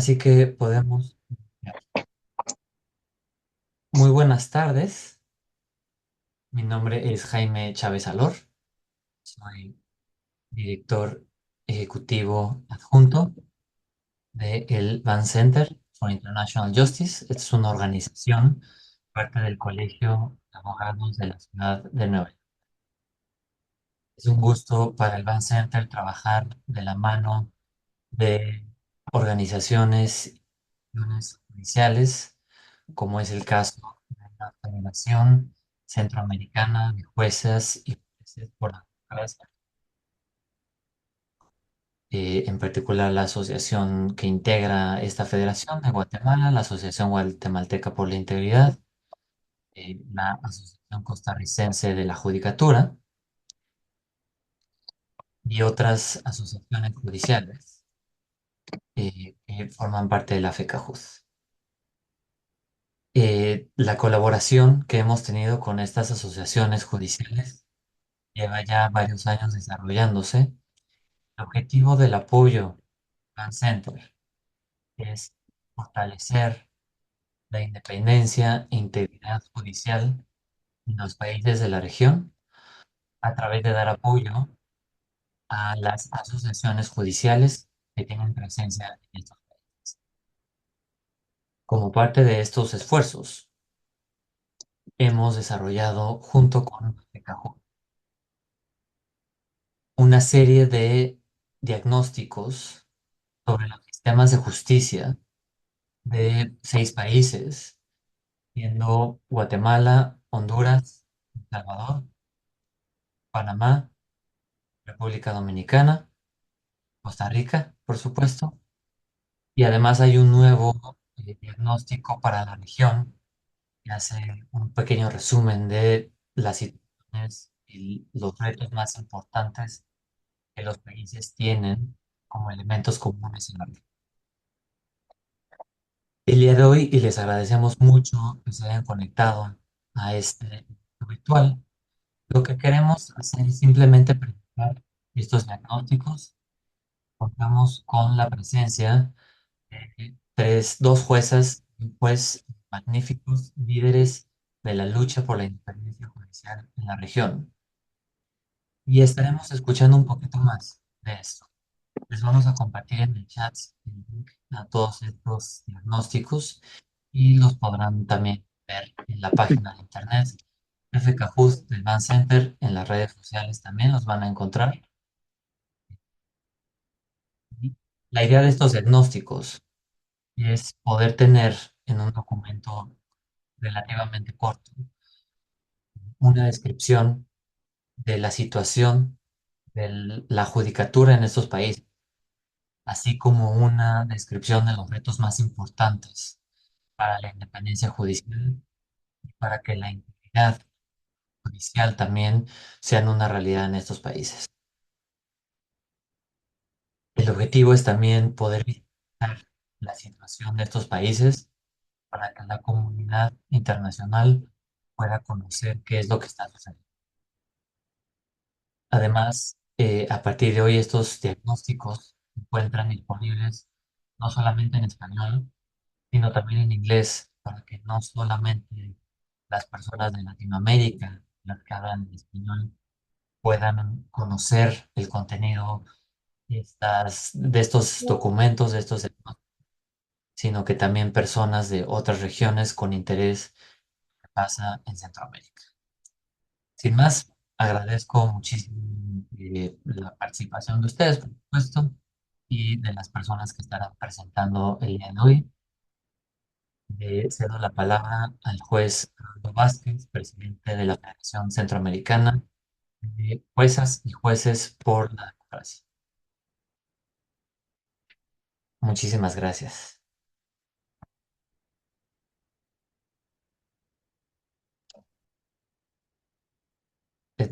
Así que podemos. Muy buenas tardes. Mi nombre es Jaime Chávez Alor. Soy director ejecutivo adjunto del Van Center for International Justice. Es una organización parte del Colegio de Abogados de la Ciudad de Nueva York. Es un gusto para el Van Center trabajar de la mano de organizaciones y instituciones judiciales, como es el caso de la Federación Centroamericana de Jueces y Jueces por la Democracia, en particular la asociación que integra esta federación de Guatemala, la Asociación Guatemalteca por la Integridad, la Asociación Costarricense de la Judicatura y otras asociaciones judiciales que forman parte de la FECAJUD. La colaboración que hemos tenido con estas asociaciones judiciales lleva ya varios años desarrollándose. El objetivo del apoyo al Center es fortalecer la independencia e integridad judicial en los países de la región a través de dar apoyo a las asociaciones judiciales que tienen presencia en estos países. Como parte de estos esfuerzos, hemos desarrollado junto con FECAJUD una serie de diagnósticos sobre los sistemas de justicia de 6 países, siendo Guatemala, Honduras, El Salvador, Panamá, República Dominicana, Costa Rica, por supuesto, y además hay un nuevo diagnóstico para la región que hace un pequeño resumen de las situaciones y los retos más importantes que los países tienen como elementos comunes en la región. El día de hoy y les agradecemos mucho que se hayan conectado a este evento virtual. Lo que queremos hacer es simplemente presentar estos diagnósticos. Contamos con la presencia de dos juezas y un juez magníficos líderes de la lucha por la independencia judicial en la región. Y estaremos escuchando un poquito más de esto. Les vamos a compartir en el chat el link a todos estos diagnósticos y los podrán también ver en la página de internet FKJust del Van Center. En las redes sociales también los van a encontrar. Y la idea de estos diagnósticos es poder tener en un documento relativamente corto una descripción de la situación de la judicatura en estos países, así como una descripción de los retos más importantes para la independencia judicial y para que la integridad judicial también sean una realidad en estos países. El objetivo es también poder visibilizar la situación de estos países para que la comunidad internacional pueda conocer qué es lo que está sucediendo. Además, a partir de hoy estos diagnósticos se encuentran disponibles no solamente en español, sino también en inglés, para que no solamente las personas de Latinoamérica, las que hablan en español, puedan conocer el contenido de estos documentos, sino que también personas de otras regiones con interés que pasa en Centroamérica. Sin más, agradezco muchísimo la participación de ustedes, por supuesto, y de las personas que estarán presentando el día de hoy. Le cedo la palabra al juez Rolando Vázquez, presidente de la Federación Centroamericana de Juezas y Jueces por la Democracia. Muchísimas gracias.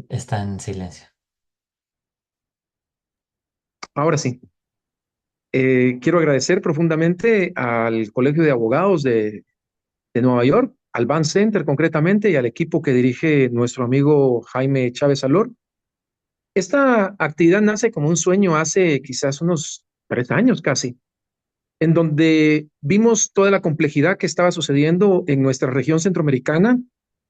Está en silencio. Ahora sí, quiero agradecer profundamente al Colegio de Abogados de Nueva York, al Van Center concretamente y al equipo que dirige nuestro amigo Jaime Chávez Alor. Esta actividad nace como un sueño hace quizás unos 3 años casi. en donde vimos toda la complejidad que estaba sucediendo en nuestra región centroamericana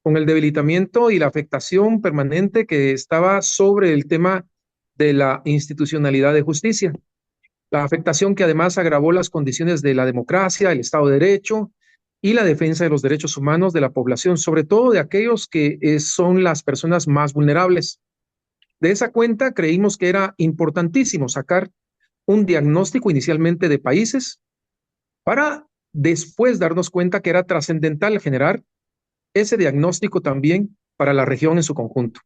con el debilitamiento y la afectación permanente que estaba sobre el tema de la institucionalidad de justicia. La afectación que además agravó las condiciones de la democracia, el Estado de Derecho y la defensa de los derechos humanos de la población, sobre todo de aquellos que son las personas más vulnerables. De esa cuenta, creímos que era importantísimo sacar un diagnóstico inicialmente de países para después darnos cuenta que era trascendental generar ese diagnóstico también para la región en su conjunto.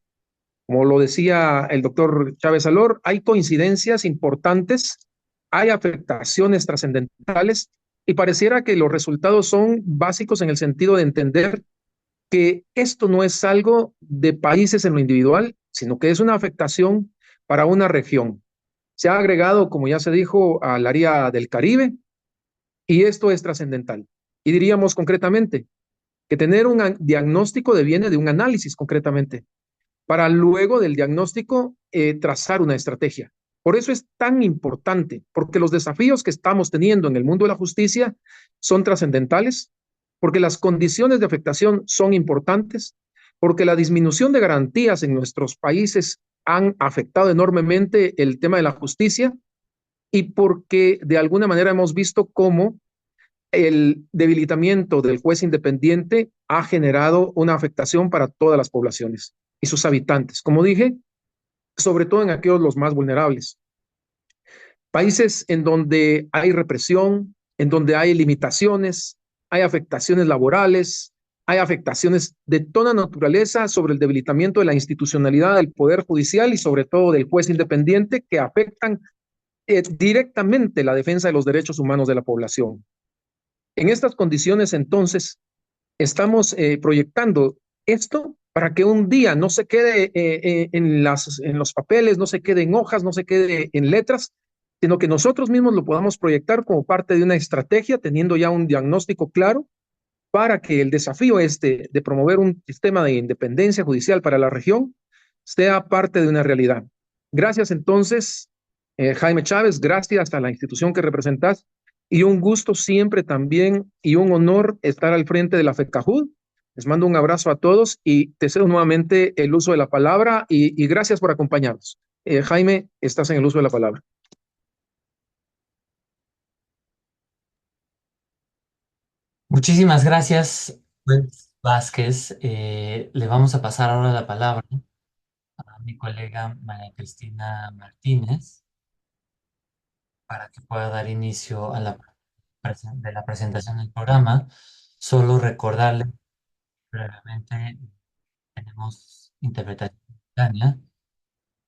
Como lo decía el doctor Chávez Alor, hay coincidencias importantes, hay afectaciones trascendentales y pareciera que los resultados son básicos en el sentido de entender que esto no es algo de países en lo individual, sino que es una afectación para una región. Se ha agregado, como ya se dijo, al área del Caribe y esto es trascendental. Y diríamos concretamente que tener un diagnóstico deviene de un análisis concretamente para luego del diagnóstico trazar una estrategia. Por eso es tan importante, porque los desafíos que estamos teniendo en el mundo de la justicia son trascendentales, porque las condiciones de afectación son importantes, porque la disminución de garantías en nuestros países han afectado enormemente el tema de la justicia y porque de alguna manera hemos visto cómo el debilitamiento del juez independiente ha generado una afectación para todas las poblaciones y sus habitantes. Como dije, sobre todo en aquellos los más vulnerables. Países en donde hay represión, en donde hay limitaciones, hay afectaciones laborales, hay afectaciones de toda naturaleza sobre el debilitamiento de la institucionalidad del Poder Judicial y sobre todo del juez independiente que afectan directamente la defensa de los derechos humanos de la población. En estas condiciones, entonces, estamos proyectando esto para que un día no se quede en los papeles, no se quede en hojas, no se quede en letras, sino que nosotros mismos lo podamos proyectar como parte de una estrategia, teniendo ya un diagnóstico claro para que el desafío este de promover un sistema de independencia judicial para la región sea parte de una realidad. Gracias entonces, Jaime Chávez, gracias a la institución que representas y un gusto siempre también y un honor estar al frente de la FECAJUD. Les mando un abrazo a todos y te cedo nuevamente el uso de la palabra y gracias por acompañarnos. Jaime, estás en el uso de la palabra. Muchísimas gracias, juez Vázquez. Le vamos a pasar ahora la palabra a mi colega María Cristina Martínez para que pueda dar inicio a de la presentación del programa. Solo recordarle brevemente, tenemos interpretación simultánea,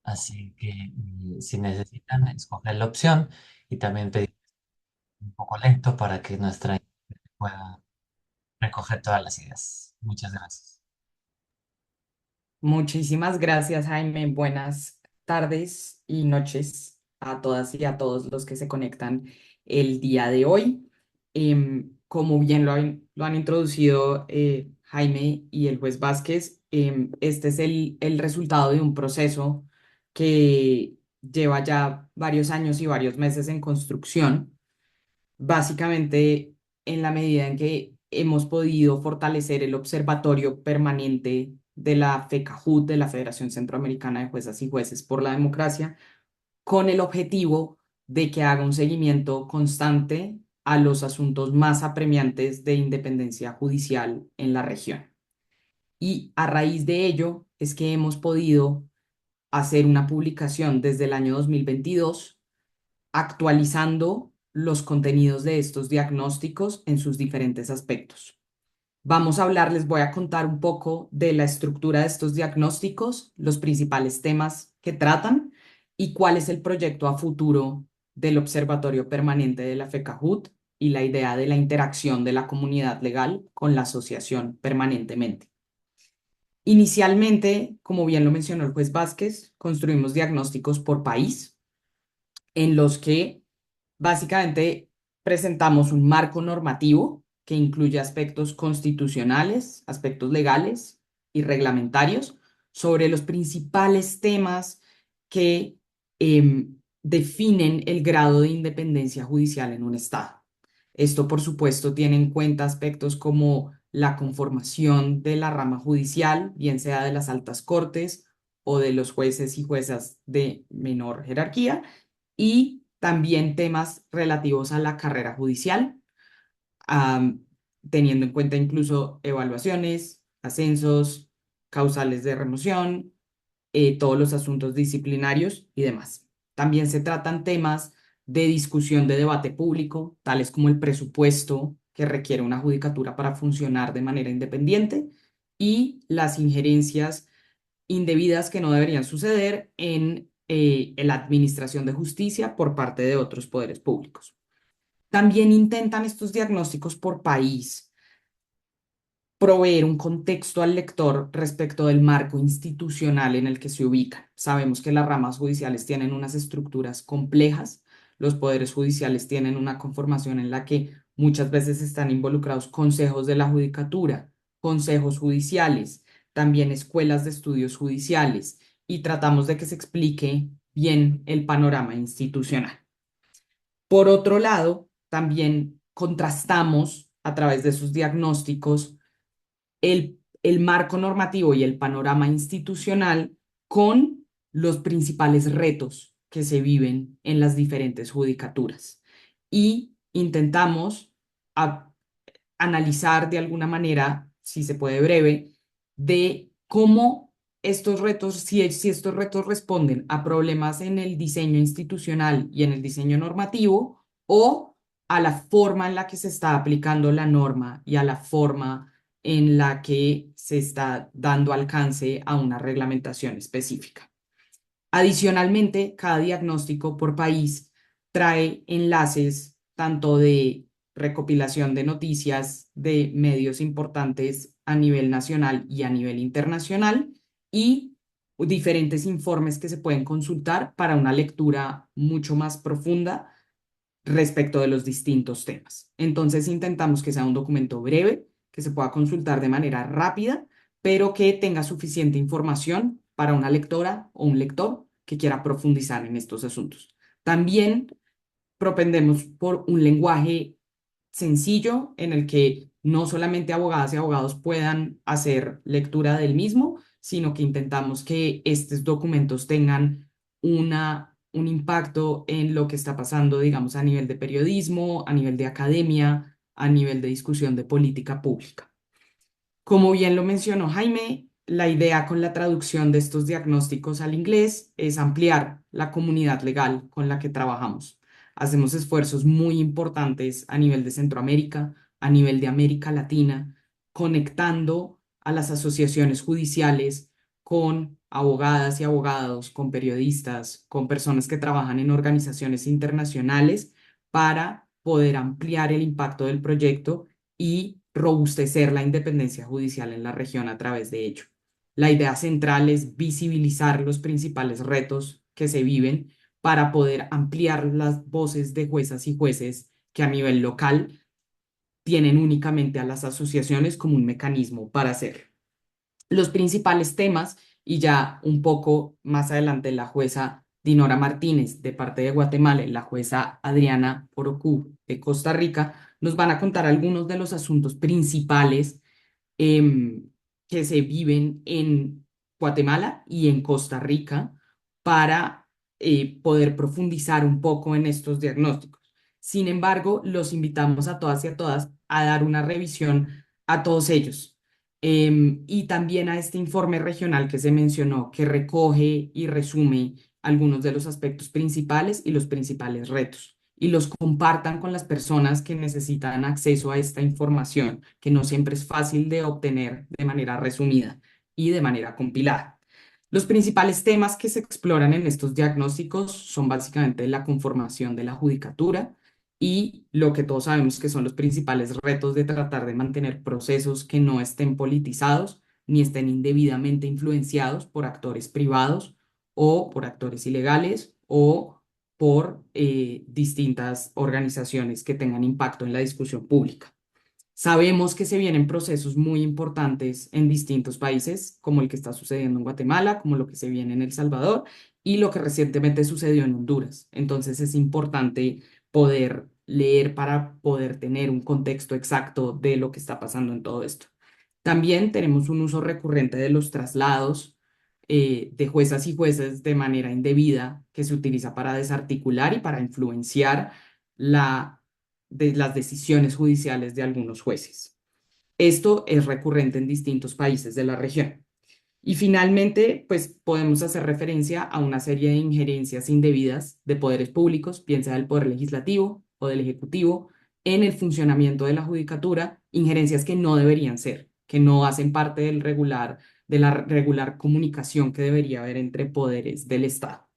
así que si necesitan escoger la opción y también pedir un poco lento para que nuestra pueda recoger todas las ideas. Muchas gracias. Muchísimas gracias, Jaime. Buenas tardes y noches a todas y a todos los que se conectan el día de hoy. Como bien lo han introducido Jaime y el juez Vázquez, este es el resultado de un proceso que lleva ya varios años y varios meses en construcción, básicamente en la medida en que hemos podido fortalecer el observatorio permanente de la FECAJUT, de la Federación Centroamericana de Juezas y Jueces por la Democracia, con el objetivo de que haga un seguimiento constante a los asuntos más apremiantes de independencia judicial en la región. Y a raíz de ello es que hemos podido hacer una publicación desde el año 2022 actualizando los contenidos de estos diagnósticos en sus diferentes aspectos. Vamos a hablar, les voy a contar un poco de la estructura de estos diagnósticos, los principales temas que tratan y cuál es el proyecto a futuro del Observatorio Permanente de la FECAJUT y la idea de la interacción de la comunidad legal con la asociación permanentemente. Inicialmente, como bien lo mencionó el juez Vázquez, construimos diagnósticos por país en los que básicamente presentamos un marco normativo que incluye aspectos constitucionales, aspectos legales y reglamentarios sobre los principales temas que definen el grado de independencia judicial en un Estado. Esto, por supuesto, tiene en cuenta aspectos como la conformación de la rama judicial, bien sea de las altas cortes o de los jueces y juezas de menor jerarquía, y también temas relativos a la carrera judicial, am, teniendo en cuenta incluso evaluaciones, ascensos, causales de remoción, todos los asuntos disciplinarios y demás. También se tratan temas de discusión de debate público, tales como el presupuesto que requiere una judicatura para funcionar de manera independiente y las injerencias indebidas que no deberían suceder en la administración de justicia por parte de otros poderes públicos. También intentan estos diagnósticos por país proveer un contexto al lector respecto del marco institucional en el que se ubica. Sabemos que las ramas judiciales tienen unas estructuras complejas, los poderes judiciales tienen una conformación en la que muchas veces están involucrados consejos de la judicatura, consejos judiciales, también escuelas de estudios judiciales, y tratamos de que se explique bien el panorama institucional. Por otro lado, también contrastamos a través de sus diagnósticos el marco normativo y el panorama institucional con los principales retos que se viven en las diferentes judicaturas. Y intentamos a- analizar de alguna manera, si se puede breve, de cómo estos retos, si estos retos responden a problemas en el diseño institucional y en el diseño normativo, o a la forma en la que se está aplicando la norma y a la forma en la que se está dando alcance a una reglamentación específica. Adicionalmente, cada diagnóstico por país trae enlaces tanto de recopilación de noticias de medios importantes a nivel nacional y a nivel internacional, y diferentes informes que se pueden consultar para una lectura mucho más profunda respecto de los distintos temas. Entonces intentamos que sea un documento breve, que se pueda consultar de manera rápida, pero que tenga suficiente información para una lectora o un lector que quiera profundizar en estos asuntos. También propendemos por un lenguaje sencillo en el que no solamente abogadas y abogados puedan hacer lectura del mismo, sino que intentamos que estos documentos tengan un impacto en lo que está pasando, digamos, a nivel de periodismo, a nivel de academia, a nivel de discusión de política pública. Como bien lo mencionó Jaime, la idea con la traducción de estos diagnósticos al inglés es ampliar la comunidad legal con la que trabajamos. Hacemos esfuerzos muy importantes a nivel de Centroamérica, a nivel de América Latina, conectando a las asociaciones judiciales con abogadas y abogados, con periodistas, con personas que trabajan en organizaciones internacionales para poder ampliar el impacto del proyecto y robustecer la independencia judicial en la región a través de ello. La idea central es visibilizar los principales retos que se viven para poder ampliar las voces de juezas y jueces que a nivel local tienen únicamente a las asociaciones como un mecanismo para hacerlo. Los principales temas, y ya un poco más adelante la jueza Dinora Martínez de parte de Guatemala y la jueza Adriana Porocú de Costa Rica, nos van a contar algunos de los asuntos principales em, que se viven en Guatemala y en Costa Rica para poder profundizar un poco en estos diagnósticos. Sin embargo, los invitamos a todas y a todas a dar una revisión a todos ellos, y también a este informe regional que se mencionó, que recoge y resume algunos de los aspectos principales y los principales retos, y los compartan con las personas que necesitan acceso a esta información, que no siempre es fácil de obtener de manera resumida y de manera compilada. Los principales temas que se exploran en estos diagnósticos son básicamente la conformación de la judicatura y lo que todos sabemos que son los principales retos de tratar de mantener procesos que no estén politizados ni estén indebidamente influenciados por actores privados o por actores ilegales o por distintas organizaciones que tengan impacto en la discusión pública. Sabemos que se vienen procesos muy importantes en distintos países, como el que está sucediendo en Guatemala, como lo que se viene en El Salvador y lo que recientemente sucedió en Honduras. Entonces es importante poder leer para poder tener un contexto exacto de lo que está pasando en todo esto. También tenemos un uso recurrente de los traslados de juezas y jueces de manera indebida que se utiliza para desarticular y para influenciar las decisiones judiciales de algunos jueces. Esto es recurrente en distintos países de la región. Y finalmente, pues podemos hacer referencia a una serie de injerencias indebidas de poderes públicos, bien sea del poder legislativo o del ejecutivo, en el funcionamiento de la judicatura, injerencias que no deberían ser, que no hacen parte de la regular comunicación que debería haber entre poderes del Estado.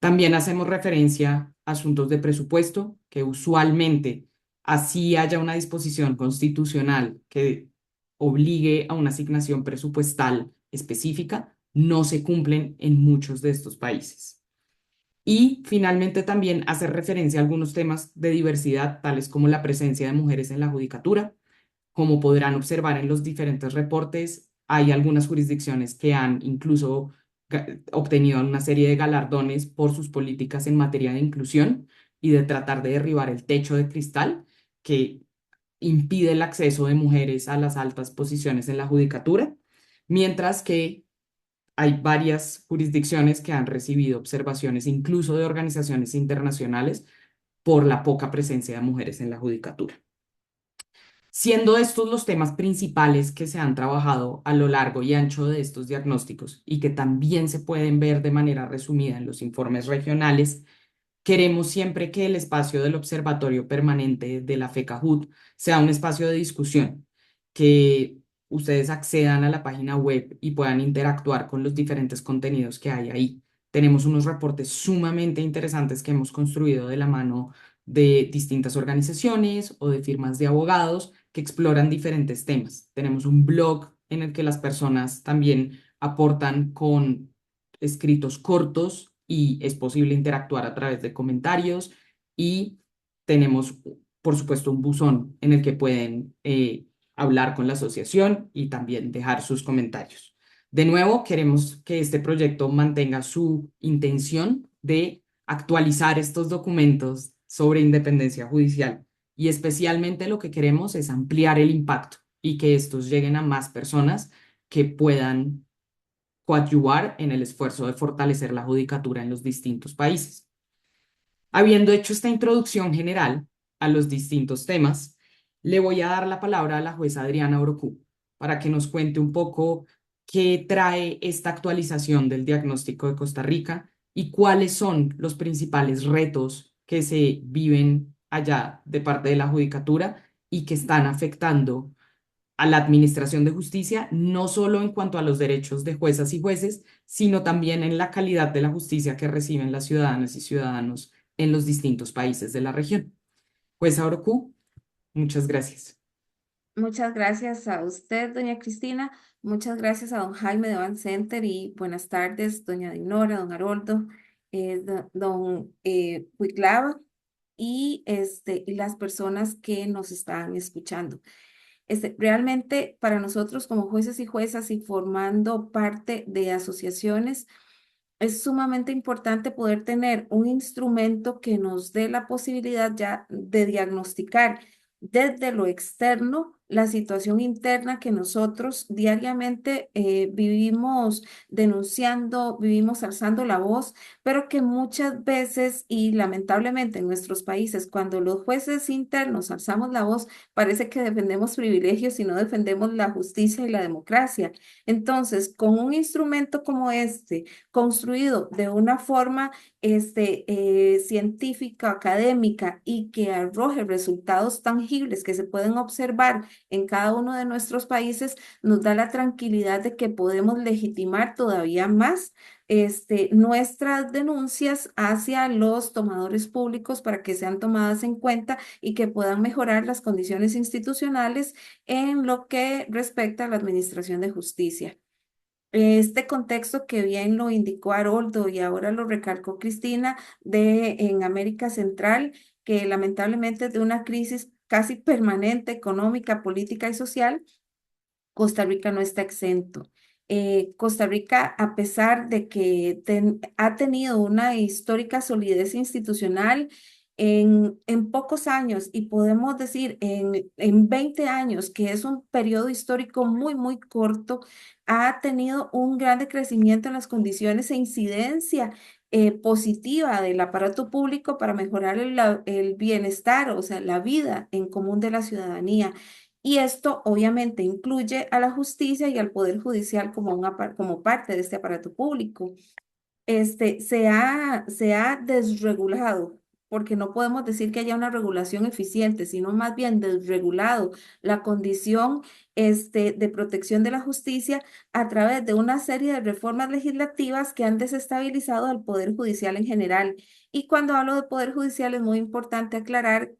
También hacemos referencia a asuntos de presupuesto, que usualmente, así haya una disposición constitucional que obligue a una asignación presupuestal específica, no se cumplen en muchos de estos países. Y finalmente también hacer referencia a algunos temas de diversidad, tales como la presencia de mujeres en la judicatura. Como podrán observar en los diferentes reportes, hay algunas jurisdicciones que han incluso obtenido una serie de galardones por sus políticas en materia de inclusión y de tratar de derribar el techo de cristal que impide el acceso de mujeres a las altas posiciones en la judicatura, mientras que hay varias jurisdicciones que han recibido observaciones incluso de organizaciones internacionales por la poca presencia de mujeres en la judicatura. Siendo estos los temas principales que se han trabajado a lo largo y ancho de estos diagnósticos y que también se pueden ver de manera resumida en los informes regionales, queremos siempre que el espacio del Observatorio Permanente de la FECAJUT sea un espacio de discusión, que ustedes accedan a la página web y puedan interactuar con los diferentes contenidos que hay ahí. Tenemos unos reportes sumamente interesantes que hemos construido de la mano de distintas organizaciones o de firmas de abogados que exploran diferentes temas. Tenemos un blog en el que las personas también aportan con escritos cortos y es posible interactuar a través de comentarios y tenemos, por supuesto, un buzón en el que pueden hablar con la asociación y también dejar sus comentarios. De nuevo, queremos que este proyecto mantenga su intención de actualizar estos documentos sobre independencia judicial y especialmente lo que queremos es ampliar el impacto y que estos lleguen a más personas que puedan coadyuvar en el esfuerzo de fortalecer la judicatura en los distintos países. Habiendo hecho esta introducción general a los distintos temas, le voy a dar la palabra a la jueza Adriana Orocu para que nos cuente un poco qué trae esta actualización del diagnóstico de Costa Rica y cuáles son los principales retos que se viven allá de parte de la judicatura y que están afectando a la administración de justicia, no solo en cuanto a los derechos de juezas y jueces, sino también en la calidad de la justicia que reciben las ciudadanas y ciudadanos en los distintos países de la región. Jueza Orocu, muchas gracias. Muchas gracias a usted, doña Cristina. Muchas gracias a don Jaime de Van Center y buenas tardes, doña Dinora, don Haroldo, don Huiclava y las personas que nos están escuchando. Realmente para nosotros como jueces y juezas y formando parte de asociaciones, es sumamente importante poder tener un instrumento que nos dé la posibilidad ya de diagnosticar desde lo externo la situación interna que nosotros diariamente vivimos denunciando, vivimos alzando la voz, pero que muchas veces y lamentablemente en nuestros países, cuando los jueces internos alzamos la voz, parece que defendemos privilegios y no defendemos la justicia y la democracia. Entonces, con un instrumento como este, construido de una forma científica, académica y que arroje resultados tangibles que se pueden observar en cada uno de nuestros países, nos da la tranquilidad de que podemos legitimar todavía más nuestras denuncias hacia los tomadores públicos para que sean tomadas en cuenta y que puedan mejorar las condiciones institucionales en lo que respecta a la administración de justicia. Este contexto que bien lo indicó Haroldo y ahora lo recalcó Cristina en América Central, que lamentablemente es de una crisis casi permanente económica, política y social, Costa Rica no está exento. Costa Rica, a pesar de que ha tenido una histórica solidez institucional, en pocos años, y podemos decir en 20 años, que es un periodo histórico muy, muy corto, ha tenido un gran crecimiento en las condiciones e incidencia positiva del aparato público para mejorar el bienestar, o sea, la vida en común de la ciudadanía. Y esto obviamente incluye a la justicia y al Poder Judicial como, como parte de este aparato público. Se ha desregulado, porque no podemos decir que haya una regulación eficiente, sino más bien desregulado la condición de protección de la justicia a través de una serie de reformas legislativas que han desestabilizado al Poder Judicial en general. Y cuando hablo de Poder Judicial es muy importante aclarar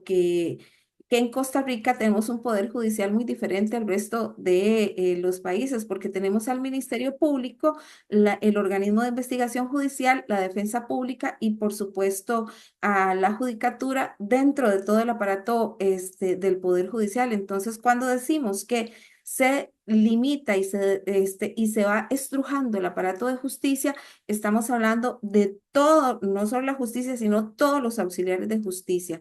que en Costa Rica tenemos un poder judicial muy diferente al resto de los países, porque tenemos al Ministerio Público, el organismo de investigación judicial, la defensa pública y, por supuesto, a la judicatura dentro de todo el aparato del Poder Judicial. Entonces, cuando decimos que se limita y se va estrujando el aparato de justicia, estamos hablando de todo, no solo la justicia, sino todos los auxiliares de justicia.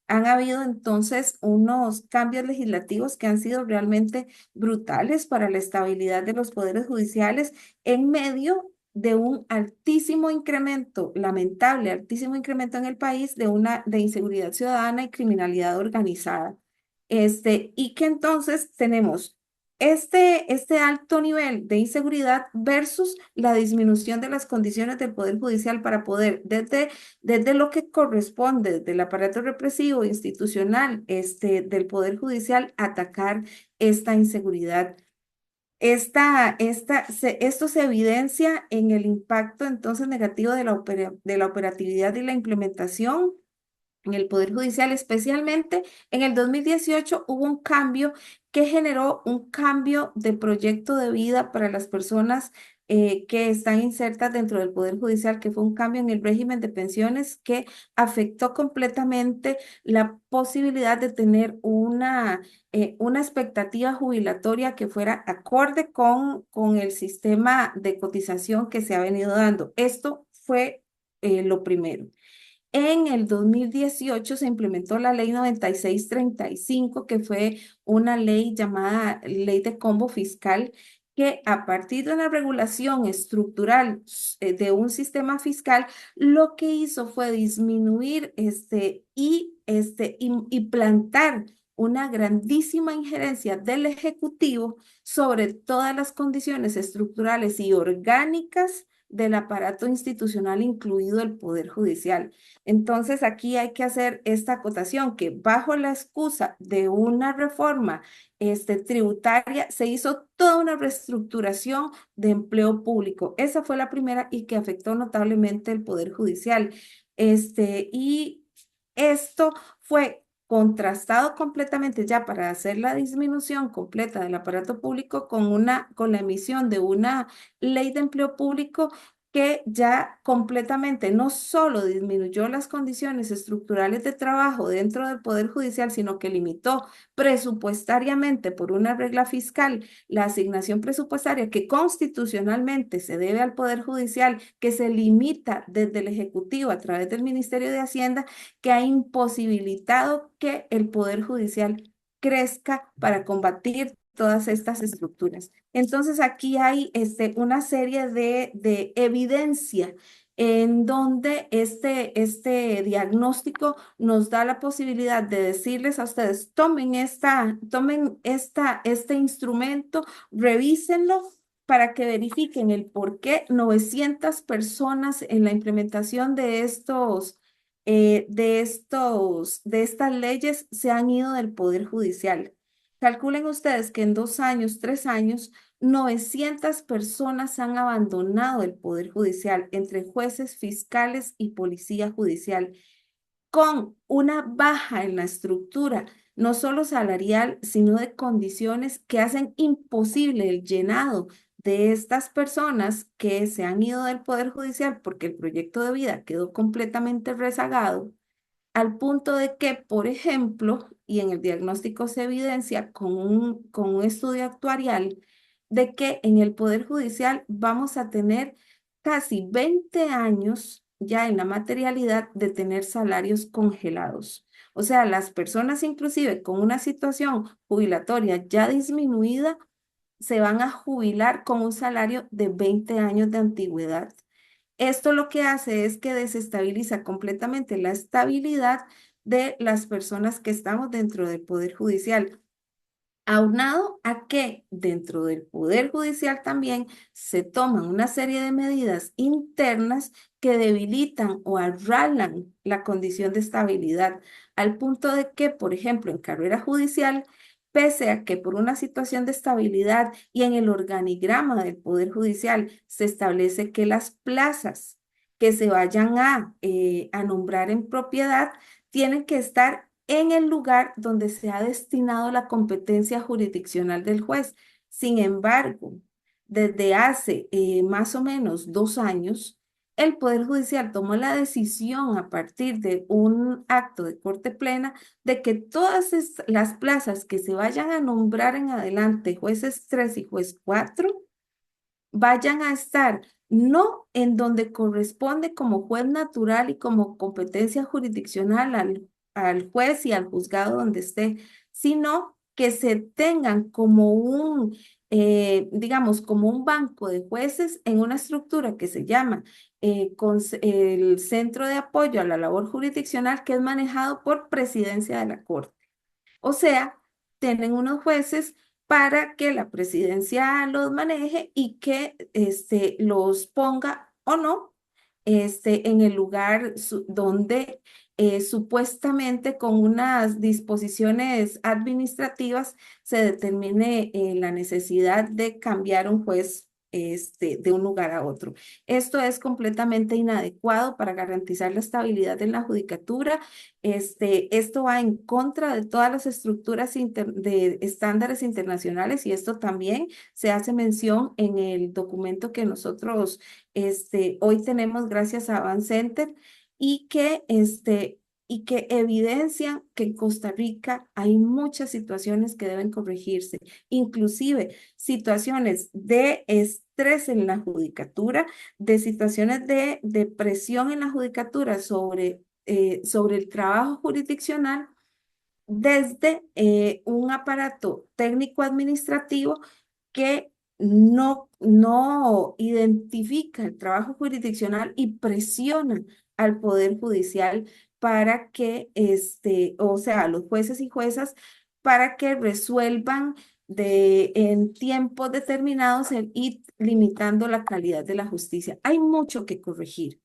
Han habido entonces unos cambios legislativos que han sido realmente brutales para la estabilidad de los poderes judiciales en medio de un altísimo incremento, lamentable, altísimo incremento en el país de inseguridad ciudadana y criminalidad organizada. Y que entonces tenemos este alto nivel de inseguridad versus la disminución de las condiciones del Poder Judicial para poder, desde lo que corresponde del aparato represivo institucional del Poder Judicial, atacar esta inseguridad. Esto se evidencia en el impacto entonces negativo de la operatividad y la implementación en el Poder Judicial, especialmente en el 2018 hubo un cambio que generó un cambio de proyecto de vida para las personas que están insertas dentro del Poder Judicial, que fue un cambio en el régimen de pensiones que afectó completamente la posibilidad de tener una expectativa jubilatoria que fuera acorde con el sistema de cotización que se ha venido dando. Esto fue lo primero. En el 2018 se implementó la ley 9635, que fue una ley llamada Ley de Combo Fiscal, que a partir de una regulación estructural de un sistema fiscal, lo que hizo fue disminuir y plantar una grandísima injerencia del Ejecutivo sobre todas las condiciones estructurales y orgánicas del aparato institucional, incluido el Poder Judicial. Entonces, aquí hay que hacer esta acotación que bajo la excusa de una reforma tributaria se hizo toda una reestructuración de empleo público. Esa fue la primera y que afectó notablemente el Poder Judicial. Y esto fue contrastado completamente ya para hacer la disminución completa del aparato público con la emisión de una ley de empleo público que ya completamente no solo disminuyó las condiciones estructurales de trabajo dentro del Poder Judicial, sino que limitó presupuestariamente por una regla fiscal la asignación presupuestaria que constitucionalmente se debe al Poder Judicial, que se limita desde el Ejecutivo a través del Ministerio de Hacienda, que ha imposibilitado que el Poder Judicial crezca para combatir todas estas estructuras. Entonces aquí hay una serie de evidencia en donde este diagnóstico nos da la posibilidad de decirles a ustedes, tomen este instrumento, revísenlo para que verifiquen el por qué 900 personas en la implementación de estas leyes se han ido del Poder Judicial. Calculen ustedes que en 2 años, 3 años, 900 personas han abandonado el Poder Judicial entre jueces, fiscales y policía judicial, con una baja en la estructura, no solo salarial, sino de condiciones que hacen imposible el llenado de estas personas que se han ido del Poder Judicial porque el proyecto de vida quedó completamente rezagado, al punto de que, por ejemplo, y en el diagnóstico se evidencia con un estudio actuarial, de que en el Poder Judicial vamos a tener casi 20 años ya en la materialidad de tener salarios congelados. O sea, las personas inclusive con una situación jubilatoria ya disminuida se van a jubilar con un salario de 20 años de antigüedad. Esto lo que hace es que desestabiliza completamente la estabilidad de las personas que estamos dentro del Poder Judicial. Aunado a que dentro del Poder Judicial también se toman una serie de medidas internas que debilitan o arralan la condición de estabilidad, al punto de que, por ejemplo, en carrera judicial, pese a que por una situación de estabilidad y en el organigrama del Poder Judicial se establece que las plazas que se vayan a nombrar en propiedad tienen que estar en el lugar donde se ha destinado la competencia jurisdiccional del juez. Sin embargo, desde hace más o menos 2 años, el Poder Judicial tomó la decisión a partir de un acto de corte plena de que todas las plazas que se vayan a nombrar en adelante, jueces 3 y juez 4, vayan a estar no en donde corresponde como juez natural y como competencia jurisdiccional al juez y al juzgado donde esté, sino que se tengan como digamos, como un banco de jueces en una estructura que se llama el Centro de Apoyo a la Labor Jurisdiccional, que es manejado por Presidencia de la Corte. O sea, tienen unos jueces para que la presidencia los maneje y que los ponga o no en el lugar donde supuestamente con unas disposiciones administrativas se determine la necesidad de cambiar un juez de un lugar a otro. Esto es completamente inadecuado para garantizar la estabilidad en la judicatura. Esto va en contra de todas las estructuras de estándares internacionales, y esto también se hace mención en el documento que nosotros hoy tenemos gracias a Van Center, y que evidencian que en Costa Rica hay muchas situaciones que deben corregirse, inclusive situaciones de estrés en la judicatura, de situaciones de presión en la judicatura sobre el trabajo jurisdiccional, desde un aparato técnico-administrativo que no identifica el trabajo jurisdiccional y presiona al Poder Judicial para que, o sea, a los jueces y juezas, para que resuelvan en tiempos determinados y limitando la calidad de la justicia. Hay mucho que corregir.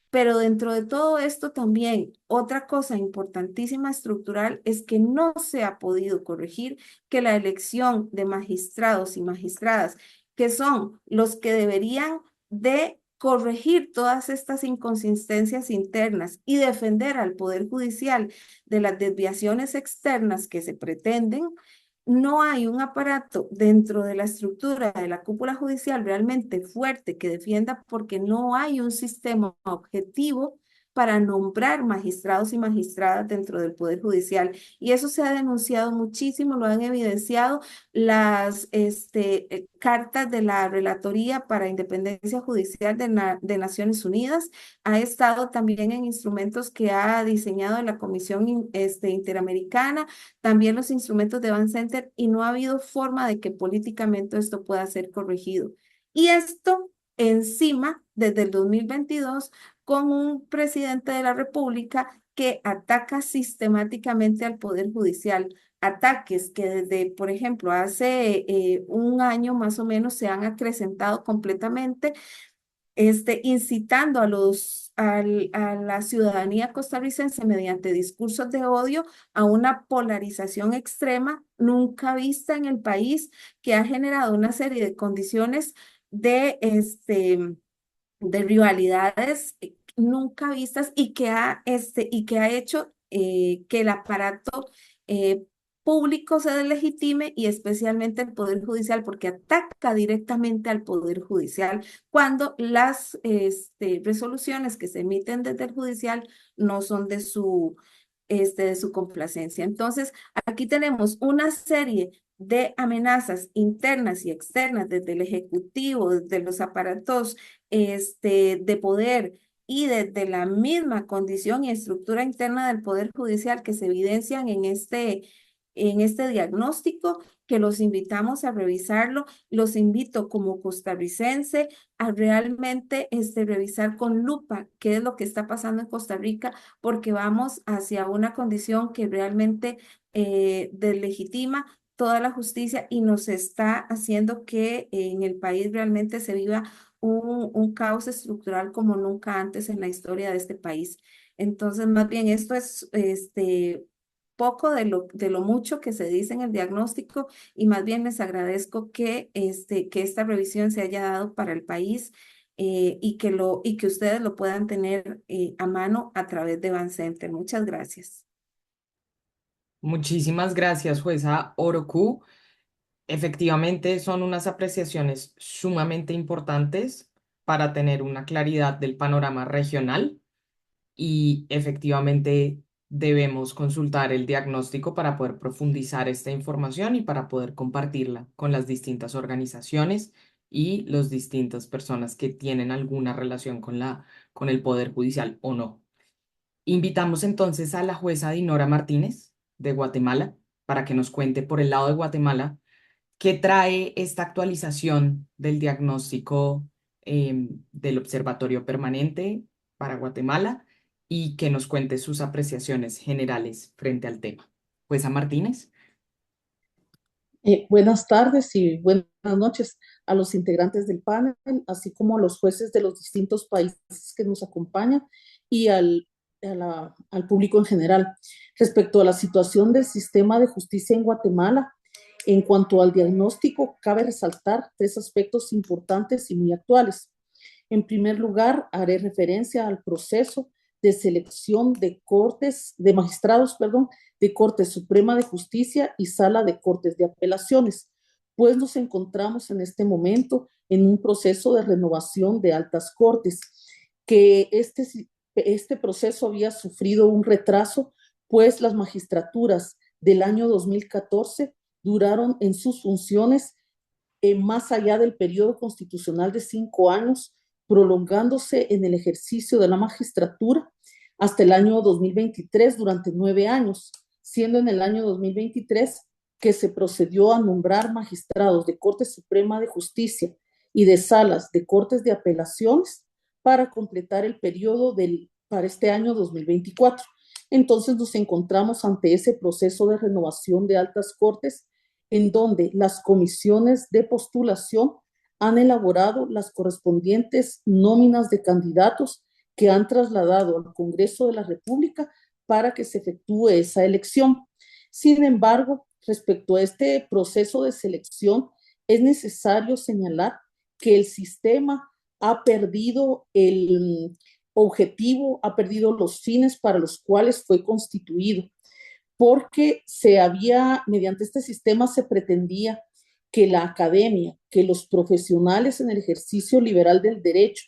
Pero dentro de todo esto también, otra cosa importantísima estructural es que no se ha podido corregir que la elección de magistrados y magistradas, que son los que deberían de corregir todas estas inconsistencias internas y defender al Poder Judicial de las desviaciones externas que se pretenden. No hay un aparato dentro de la estructura de la cúpula judicial realmente fuerte que defienda, porque no hay un sistema objetivo para nombrar magistrados y magistradas dentro del Poder Judicial. Y eso se ha denunciado muchísimo, lo han evidenciado las cartas de la Relatoría para Independencia Judicial de Naciones Unidas. Ha estado también en instrumentos que ha diseñado la Comisión Interamericana, también los instrumentos de Van Center, y no ha habido forma de que políticamente esto pueda ser corregido. Y esto encima, desde el 2022, con un presidente de la República que ataca sistemáticamente al Poder Judicial. Ataques que desde, por ejemplo, hace un año más o menos se han acrecentado completamente, incitando a la ciudadanía costarricense mediante discursos de odio a una polarización extrema nunca vista en el país, que ha generado una serie de condiciones de rivalidades nunca vistas, y que ha hecho que el aparato público se deslegitime, y especialmente el Poder Judicial, porque ataca directamente al Poder Judicial cuando las resoluciones que se emiten desde el judicial no son de su complacencia. Entonces, aquí tenemos una serie de amenazas internas y externas desde el Ejecutivo, desde los aparatos de poder y desde la misma condición y estructura interna del Poder Judicial que se evidencian en este diagnóstico, que los invitamos a revisarlo. Los invito como costarricense a realmente revisar con lupa qué es lo que está pasando en Costa Rica, porque vamos hacia una condición que realmente deslegitima toda la justicia y nos está haciendo que en el país realmente se viva un caos estructural como nunca antes en la historia de este país. Entonces, más bien, esto es poco de lo mucho que se dice en el diagnóstico, y más bien les agradezco que esta revisión se haya dado para el país, y que ustedes lo puedan tener a mano a través de Bancenter. Muchas gracias. Muchísimas gracias, jueza Oroku. Efectivamente, son unas apreciaciones sumamente importantes para tener una claridad del panorama regional y efectivamente debemos consultar el diagnóstico para poder profundizar esta información y para poder compartirla con las distintas organizaciones y las distintas personas que tienen alguna relación con el Poder Judicial o no. Invitamos entonces a la jueza Dinora Martínez de Guatemala para que nos cuente por el lado de Guatemala qué trae esta actualización del diagnóstico del Observatorio Permanente para Guatemala y que nos cuente sus apreciaciones generales frente al tema. Jueza Martínez. Buenas tardes y buenas noches a los integrantes del panel, así como a los jueces de los distintos países que nos acompañan y al público en general. Respecto a la situación del sistema de justicia en Guatemala, en cuanto al diagnóstico, cabe resaltar tres aspectos importantes y muy actuales. En primer lugar, haré referencia al proceso de selección de magistrados, de Corte Suprema de Justicia y Sala de Cortes de Apelaciones, pues nos encontramos en este momento en un proceso de renovación de altas cortes, que este proceso había sufrido un retraso, pues las magistraturas del año 2014 duraron en sus funciones más allá del periodo constitucional de 5 años, prolongándose en el ejercicio de la magistratura hasta el año 2023 durante 9 años, siendo en el año 2023 que se procedió a nombrar magistrados de Corte Suprema de Justicia y de salas de Cortes de Apelaciones para completar el periodo para este año 2024. Entonces nos encontramos ante ese proceso de renovación de altas cortes en donde las comisiones de postulación han elaborado las correspondientes nóminas de candidatos que han trasladado al Congreso de la República para que se efectúe esa elección. Sin embargo, respecto a este proceso de selección, es necesario señalar que el sistema ha perdido el objetivo, ha perdido los fines para los cuales fue constituido, porque mediante este sistema se pretendía que la academia, que los profesionales en el ejercicio liberal del derecho,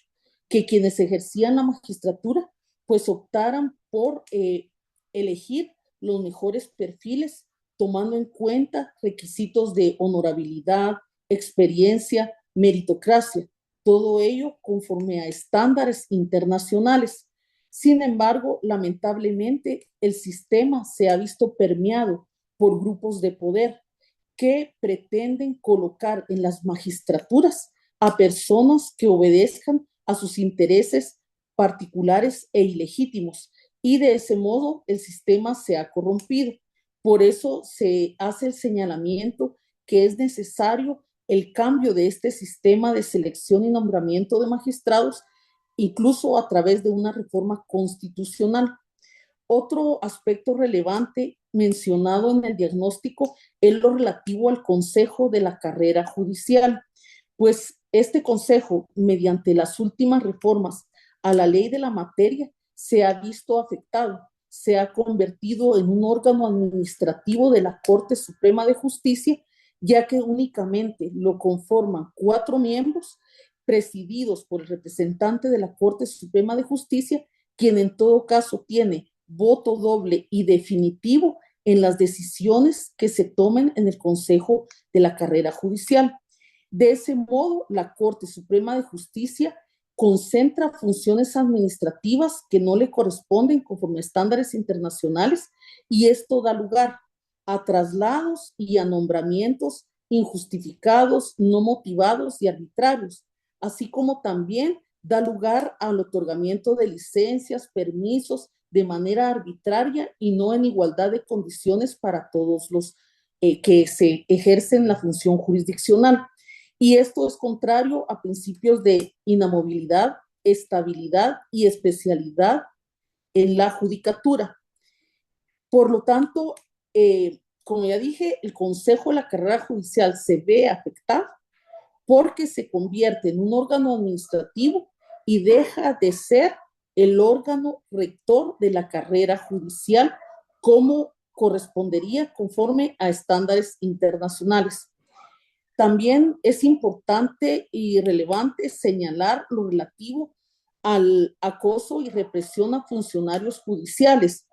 que quienes ejercían la magistratura, pues optaran por elegir los mejores perfiles, tomando en cuenta requisitos de honorabilidad, experiencia, meritocracia, todo ello conforme a estándares internacionales. Sin embargo, lamentablemente, el sistema se ha visto permeado por grupos de poder que pretenden colocar en las magistraturas a personas que obedezcan a sus intereses particulares e ilegítimos, y de ese modo el sistema se ha corrompido. Por eso se hace el señalamiento que es necesario el cambio de este sistema de selección y nombramiento de magistrados, incluso a través de una reforma constitucional. Otro aspecto relevante mencionado en el diagnóstico es lo relativo al Consejo de la Carrera Judicial, pues este consejo, mediante las últimas reformas a la ley de la materia, se ha visto afectado, se ha convertido en un órgano administrativo de la Corte Suprema de Justicia, ya que únicamente lo conforman 4 miembros presididos por el representante de la Corte Suprema de Justicia, quien en todo caso tiene voto doble y definitivo en las decisiones que se tomen en el Consejo de la Carrera Judicial. De ese modo, la Corte Suprema de Justicia concentra funciones administrativas que no le corresponden conforme a estándares internacionales y esto da lugar a traslados y a nombramientos injustificados, no motivados y arbitrarios, así como también da lugar al otorgamiento de licencias, permisos de manera arbitraria y no en igualdad de condiciones para todos los que se ejercen la función jurisdiccional. Y esto es contrario a principios de inamovilidad, estabilidad y especialidad en la judicatura. Por lo tanto, como ya dije, el Consejo de la Carrera Judicial se ve afectado porque se convierte en un órgano administrativo y deja de ser el órgano rector de la carrera judicial como correspondería conforme a estándares internacionales. También es importante y relevante señalar lo relativo al acoso y represión a funcionarios judiciales.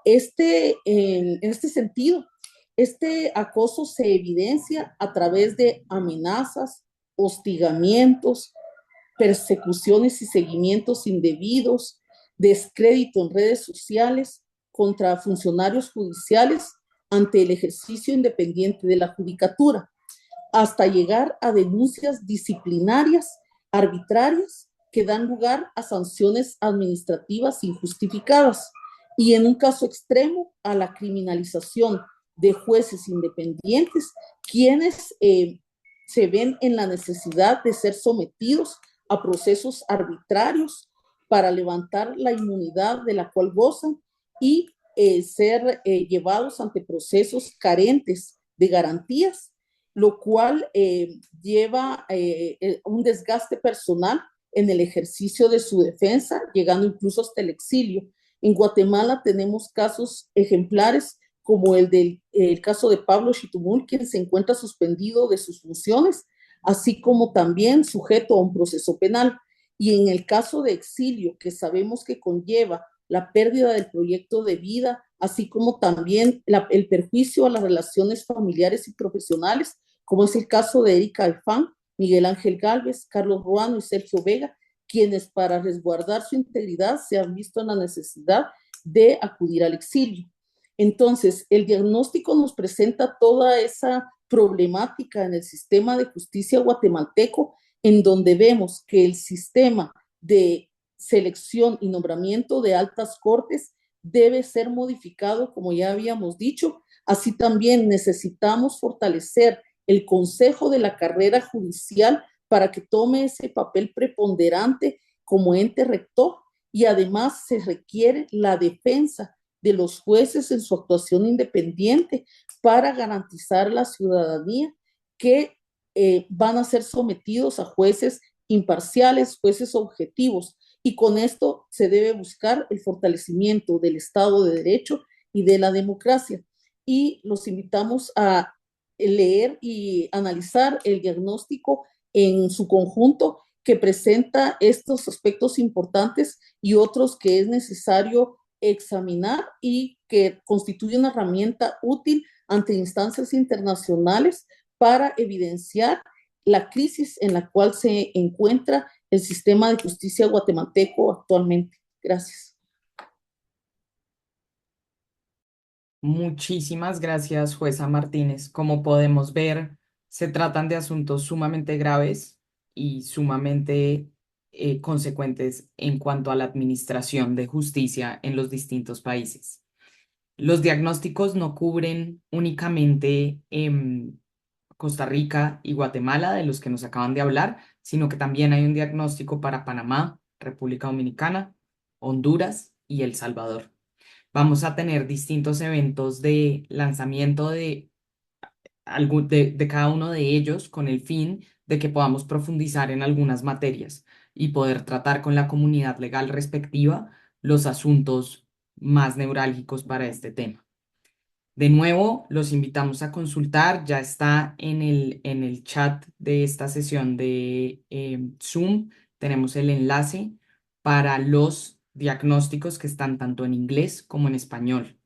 En este sentido, este acoso se evidencia a través de amenazas, hostigamientos, persecuciones y seguimientos indebidos, descrédito en redes sociales contra funcionarios judiciales ante el ejercicio independiente de la judicatura, hasta llegar a denuncias disciplinarias arbitrarias que dan lugar a sanciones administrativas injustificadas y en un caso extremo a la criminalización de jueces independientes, quienes se ven en la necesidad de ser sometidos a procesos arbitrarios para levantar la inmunidad de la cual gozan y ser llevados ante procesos carentes de garantías, lo cual lleva un desgaste personal en el ejercicio de su defensa, llegando incluso hasta el exilio. En Guatemala tenemos casos ejemplares como el caso de Pablo Chitumul, quien se encuentra suspendido de sus funciones, así como también sujeto a un proceso penal. Y en el caso de exilio, que sabemos que conlleva la pérdida del proyecto de vida, así como también el perjuicio a las relaciones familiares y profesionales, como es el caso de Erika Alfán, Miguel Ángel Gálvez, Carlos Ruano y Sergio Vega, quienes para resguardar su integridad se han visto en la necesidad de acudir al exilio. Entonces, el diagnóstico nos presenta toda esa problemática en el sistema de justicia guatemalteco, en donde vemos que el sistema de selección y nombramiento de altas cortes debe ser modificado, como ya habíamos dicho. Así también necesitamos fortalecer el Consejo de la Carrera Judicial para que tome ese papel preponderante como ente rector y además se requiere la defensa de los jueces en su actuación independiente para garantizar a la ciudadanía que van a ser sometidos a jueces imparciales, jueces objetivos, y con esto se debe buscar el fortalecimiento del Estado de Derecho y de la democracia. Y los invitamos a leer y analizar el diagnóstico en su conjunto que presenta estos aspectos importantes y otros que es necesario examinar y que constituye una herramienta útil ante instancias internacionales para evidenciar la crisis en la cual se encuentra el sistema de justicia guatemalteco actualmente. Gracias. Muchísimas gracias, jueza Martínez. Como podemos ver, se tratan de asuntos sumamente graves y sumamente consecuentes en cuanto a la administración de justicia en los distintos países. Los diagnósticos no cubren únicamente Costa Rica y Guatemala, de los que nos acaban de hablar, sino que también hay un diagnóstico para Panamá, República Dominicana, Honduras y El Salvador. Vamos a tener distintos eventos de lanzamiento de cada uno de ellos con el fin de que podamos profundizar en algunas materias y poder tratar con la comunidad legal respectiva los asuntos más neurálgicos para este tema. De nuevo, los invitamos a consultar, ya está en el chat de esta sesión de Zoom, tenemos el enlace para los diagnósticos que están tanto en inglés como en español.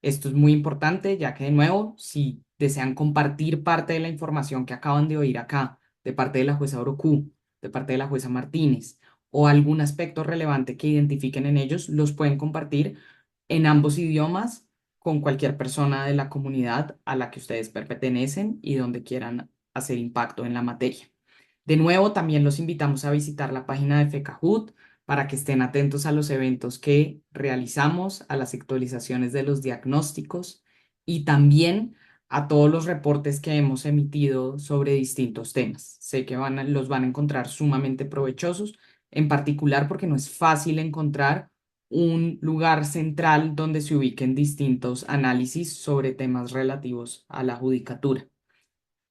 Esto es muy importante, ya que de nuevo, si desean compartir parte de la información que acaban de oír acá, de parte de la jueza Orocu, de parte de la jueza Martínez o algún aspecto relevante que identifiquen en ellos, los pueden compartir en ambos idiomas con cualquier persona de la comunidad a la que ustedes pertenecen y donde quieran hacer impacto en la materia. De nuevo, también los invitamos a visitar la página de FECAJUT para que estén atentos a los eventos que realizamos, a las actualizaciones de los diagnósticos y también a todos los reportes que hemos emitido sobre distintos temas. Sé que los van a encontrar sumamente provechosos, en particular porque no es fácil encontrar un lugar central donde se ubiquen distintos análisis sobre temas relativos a la judicatura.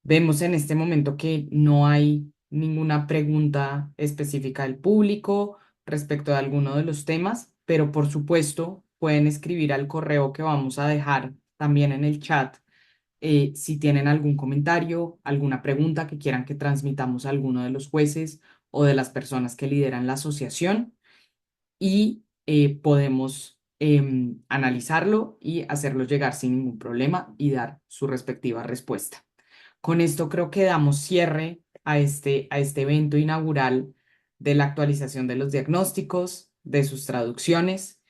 Vemos en este momento que no hay ninguna pregunta específica del público respecto de alguno de los temas, pero por supuesto pueden escribir al correo que vamos a dejar también en el chat si tienen algún comentario, alguna pregunta que quieran que transmitamos a alguno de los jueces o de las personas que lideran la asociación y podemos analizarlo y hacerlo llegar sin ningún problema y dar su respectiva respuesta. Con esto creo que damos cierre a este evento inaugural de la actualización de los diagnósticos, de sus traducciones.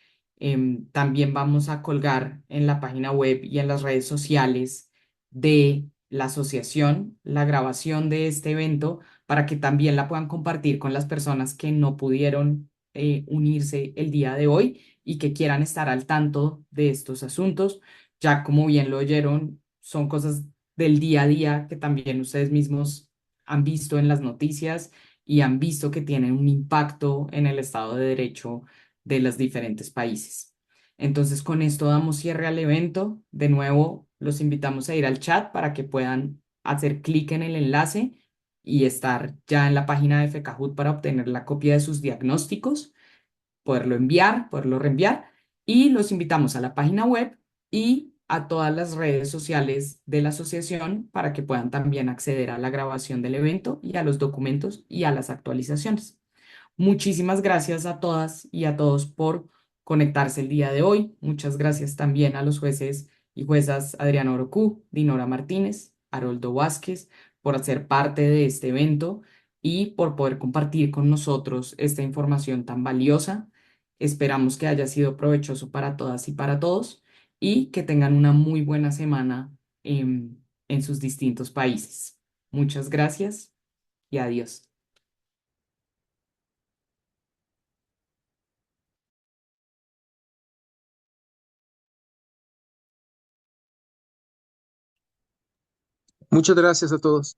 También vamos a colgar en la página web y en las redes sociales de la asociación la grabación de este evento para que también la puedan compartir con las personas que no pudieron unirse el día de hoy y que quieran estar al tanto de estos asuntos. Ya como bien lo oyeron, son cosas del día a día que también ustedes mismos han visto en las noticias y han visto que tienen un impacto en el Estado de Derecho de los diferentes países. Entonces, con esto damos cierre al evento. De nuevo, los invitamos a ir al chat para que puedan hacer clic en el enlace y estar ya en la página de FECAJUT para obtener la copia de sus diagnósticos, poderlo enviar, poderlo reenviar. Y los invitamos a la página web y a todas las redes sociales de la asociación para que puedan también acceder a la grabación del evento y a los documentos y a las actualizaciones. Muchísimas gracias a todas y a todos por conectarse el día de hoy. Muchas gracias también a los jueces y juezas Adriana Orocú, Dinora Martínez, Haroldo Vázquez, por hacer parte de este evento y por poder compartir con nosotros esta información tan valiosa. Esperamos que haya sido provechoso para todas y para todos y que tengan una muy buena semana en sus distintos países. Muchas gracias y adiós. Muchas gracias a todos.